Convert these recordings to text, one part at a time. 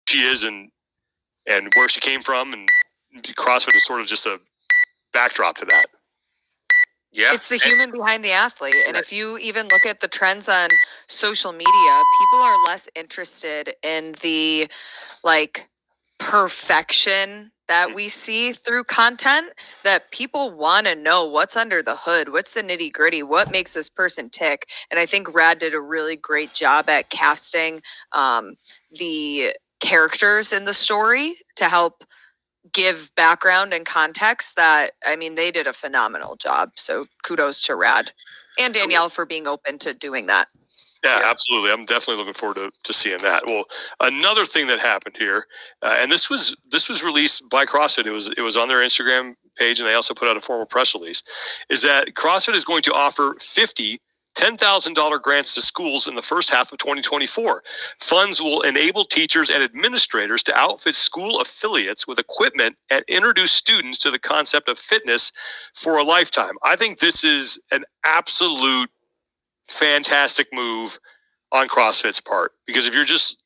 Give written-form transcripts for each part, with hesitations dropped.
she is and where she came from, and CrossFit is sort of just a backdrop to that. Yeah. It's the human behind the athlete. And if you even look at the trends on social media, people are less interested in the like perfection that we see through content, that people want to know what's under the hood, what's the nitty gritty, what makes this person tick. And I think Rad did a really great job at casting the characters in the story to help give background and context. That, I mean, they did a phenomenal job. So kudos to Rad and Danielle for being open to doing that. Yeah, absolutely. I'm definitely looking forward to seeing that. Well, another thing that happened here, and this was released by CrossFit. It was on their Instagram page, and they also put out a formal press release, is that CrossFit is going to offer 50 $10,000 grants to schools in the first half of 2024. Funds will enable teachers and administrators to outfit school affiliates with equipment and introduce students to the concept of fitness for a lifetime. I think this is an absolute fantastic move on CrossFit's part, because if you're just,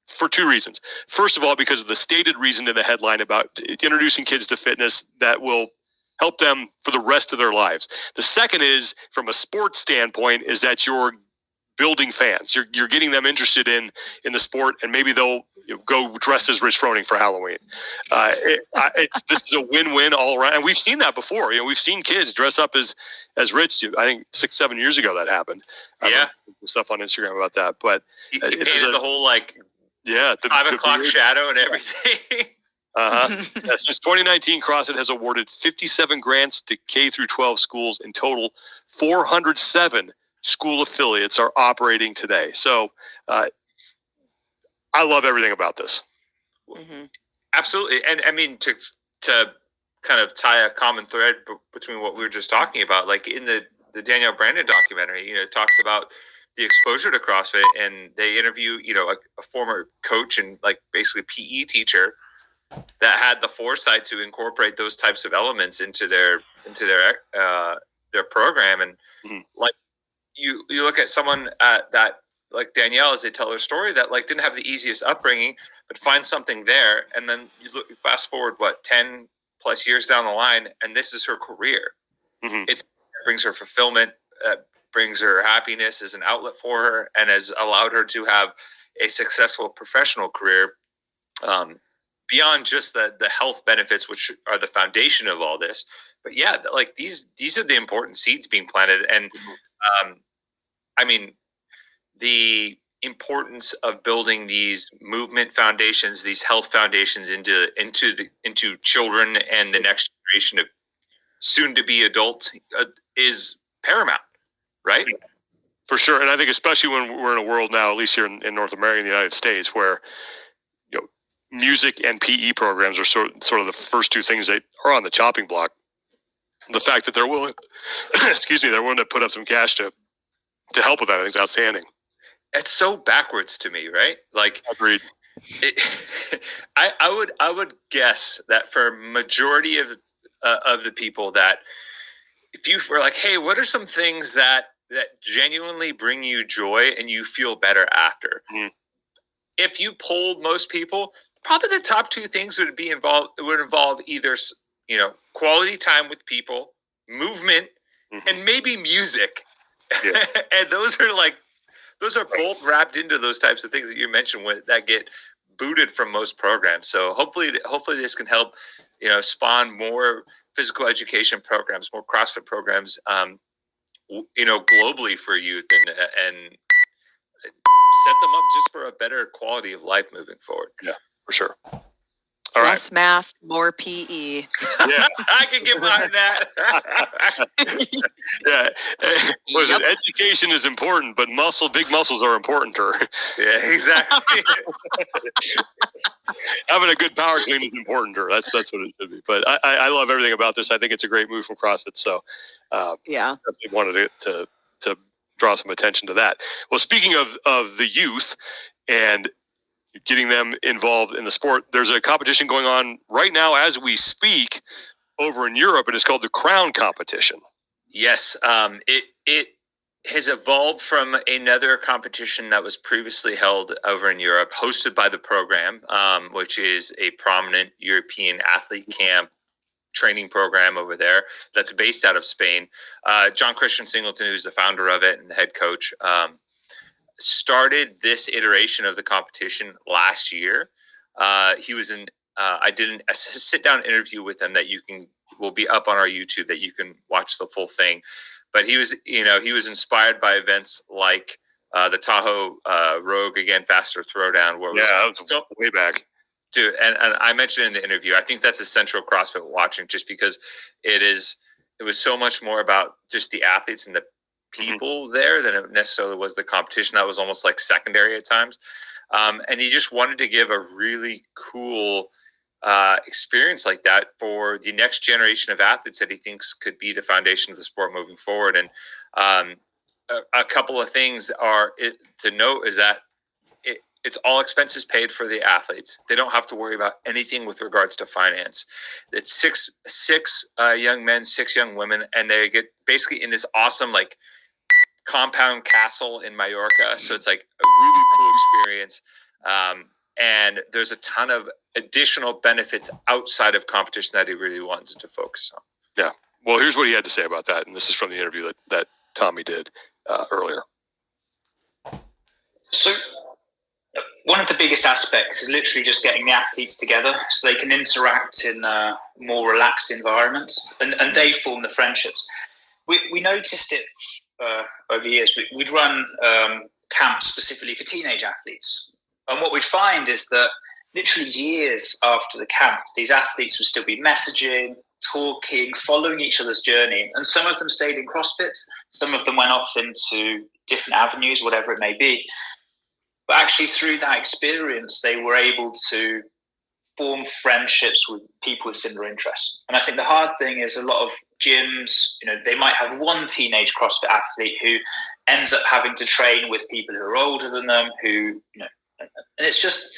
for two reasons. First of all, because of the stated reason in the headline about introducing kids to fitness that will help them for the rest of their lives. The second is, from a sports standpoint, is that you're building fans. You're getting them interested in the sport, and maybe they'll go dressed as Rich Froning for Halloween. This is a win-win all around, and we've seen that before. We've seen kids dress up as Rich. I think 6-7 years ago that happened. Yeah, stuff on Instagram about that, but he painted the whole the 5 o'clock shadow and everything. Since 2019, CrossFit has awarded 57 grants to K through 12 schools. In total, 407 school affiliates are operating today. So I love everything about this. Mm-hmm. Absolutely. And I mean, to kind of tie a common thread between what we were just talking about, like in the Danielle Brandon documentary, it talks about the exposure to CrossFit, and they interview, a former coach and basically PE teacher that had the foresight to incorporate those types of elements into their program. And you look at someone that like Danielle, as they tell her story, that didn't have the easiest upbringing, but find something there, and then you fast forward 10 plus years down the line, and this is her career. It brings her fulfillment, brings her happiness as an outlet for her, and has allowed her to have a successful professional career. Beyond just the health benefits, which are the foundation of all this, but yeah, these are the important seeds being planted. And I mean, the importance of building these movement foundations, these health foundations into children and the next generation of soon to be adults is paramount, right? For sure. And I think especially when we're in a world now, at least here in North America, in the United States, where music and PE programs are sort of the first two things that are on the chopping block. The fact that they're willing, they're willing to put up some cash to help with that, I think is outstanding. It's so backwards to me, right? Agreed. I would guess that for majority of the people, that if you were hey, what are some things that genuinely bring you joy and you feel better after? Mm-hmm. If you polled most people, probably the top two things would involve either quality time with people, movement, and maybe music. Yeah. And those are both wrapped into those types of things that you mentioned that get booted from most programs. So hopefully this can help spawn more physical education programs, more CrossFit programs, globally for youth, and set them up just for a better quality of life moving forward. Yeah, for sure. All right. Less math, more PE. Yeah, I can get behind that. Yeah. Listen, education is important, but big muscles are importanter. Yeah, exactly. Having a good power clean is importanter. That's what it should be. But I love everything about this. I think it's a great move from CrossFit. So definitely wanted to draw some attention to that. Well, speaking of the youth and getting them involved in the sport, there's a competition going on right now as we speak over in Europe, and it's called the Crown Competition. Yes, it has evolved from another competition that was previously held over in Europe, hosted by the program, which is a prominent European athlete camp training program over there that's based out of Spain. John Christian Singleton, who's the founder of it and the head coach, started this iteration of the competition last year. He was in. I did a sit-down interview with him that will be up on our YouTube, that you can watch the full thing. But he was inspired by events like the Tahoe Rogue Again Faster Throwdown, where that was way back. Dude, and I mentioned in the interview, I think that's essential CrossFit watching, just because it was so much more about just the athletes and the people there than it necessarily was the competition. That was almost like secondary at times. And he just wanted to give a really cool experience like that for the next generation of athletes that he thinks could be the foundation of the sport moving forward. And a couple of things to note is that it's all expenses paid for the athletes. They don't have to worry about anything with regards to finance. It's six young men, 6 young women, and they get basically in this awesome like compound castle in Mallorca. So it's like a really cool experience. And there's a ton of additional benefits outside of competition that he really wanted to focus on. Yeah. Well, here's what he had to say about that. And this is from the interview that Tommy did earlier. So one of the biggest aspects is literally just getting the athletes together so they can interact in a more relaxed environment, and they form the friendships. We noticed it over years. We'd run camps specifically for teenage athletes. And what we'd find is that literally years after the camp, these athletes would still be messaging, talking, following each other's journey. And some of them stayed in CrossFit. Some of them went off into different avenues, whatever it may be. But actually through that experience, they were able to form friendships with people with similar interests. And I think the hard thing is a lot of gyms, they might have one teenage CrossFit athlete who ends up having to train with people who are older than them, who, and it's just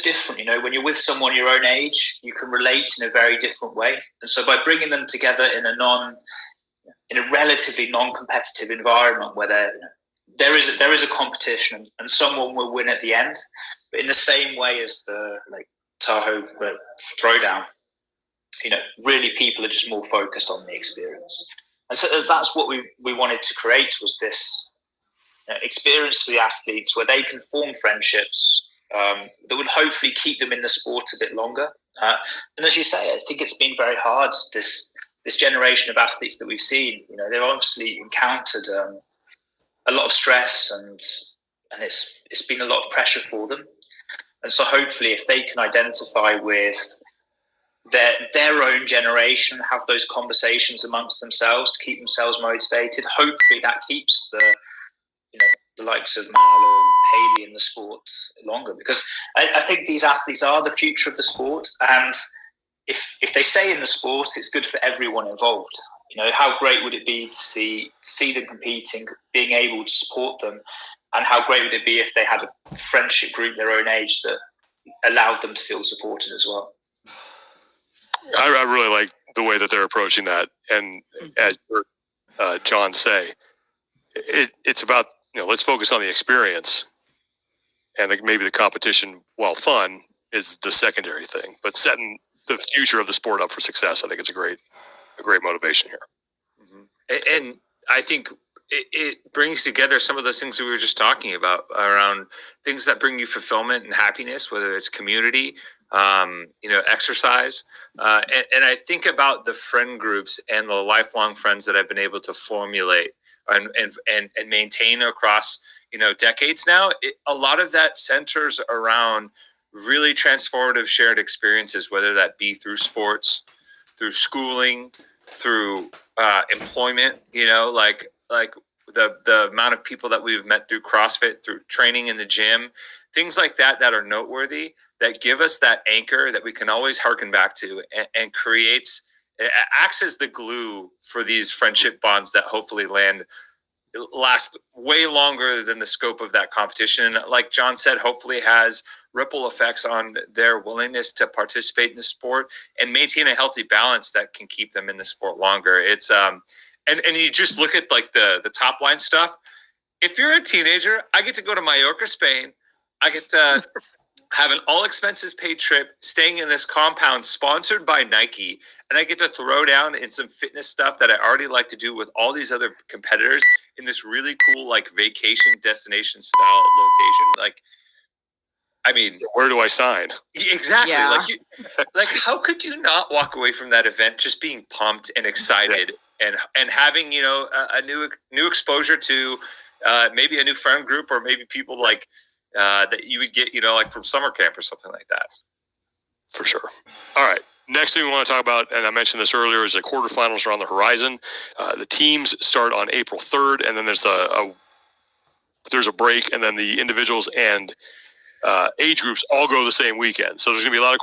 different. When you're with someone your own age, you can relate in a very different way. And so by bringing them together in a relatively non-competitive environment where there is a competition and someone will win at the end, but in the same way as the Tahoe Throwdown, really people are just more focused on the experience. And so that's what we wanted to create, was this experience for the athletes where they can form friendships that would hopefully keep them in the sport a bit longer. And as you say, I think it's been very hard, this generation of athletes that we've seen. They've obviously encountered a lot of stress, and it's been a lot of pressure for them. And so hopefully if they can identify with their own generation, have those conversations amongst themselves to keep themselves motivated, hopefully that keeps the likes of Mal or Haley in the sport longer, because I think these athletes are the future of the sport. And if they stay in the sport, it's good for everyone involved. How great would it be to see them competing, being able to support them, and how great would it be if they had a friendship group their own age that allowed them to feel supported as well. I really like the way that they're approaching that. And as you heard John say, it's about, let's focus on the experience, and maybe the competition, while fun, is the secondary thing. But setting the future of the sport up for success, I think it's a great motivation here. Mm-hmm. And I think it brings together some of those things that we were just talking about around things that bring you fulfillment and happiness, whether it's community, exercise. And I think about the friend groups and the lifelong friends that I've been able to formulate and maintain across, decades now. A lot of that centers around really transformative shared experiences, whether that be through sports, through schooling, through employment, like the amount of people that we've met through CrossFit, through training in the gym, things like that are noteworthy, that give us that anchor that we can always harken back to, and acts as the glue for these friendship bonds that hopefully last way longer than the scope of that competition. And like John said, hopefully has ripple effects on their willingness to participate in the sport and maintain a healthy balance that can keep them in the sport longer. It's and you just look at like the top line stuff. If you're a teenager, I get to go to Mallorca, Spain. I get to have an all expenses paid trip, staying in this compound sponsored by Nike, and I get to throw down in some fitness stuff that I already like to do with all these other competitors in this really cool like vacation destination style location. Like, I mean, Where do I sign? exactly. Yeah. Like how could you not walk away from that event just being pumped and excited and having a new exposure to maybe a new friend group or maybe people like that you would get like from summer camp or something like that. For sure. All right. Next thing we want to talk about, and I mentioned this earlier, is the quarterfinals are on the horizon. The teams start on April 3rd, and then there's a break, and then the individuals and age groups all go the same weekend. So there's going to be a lot of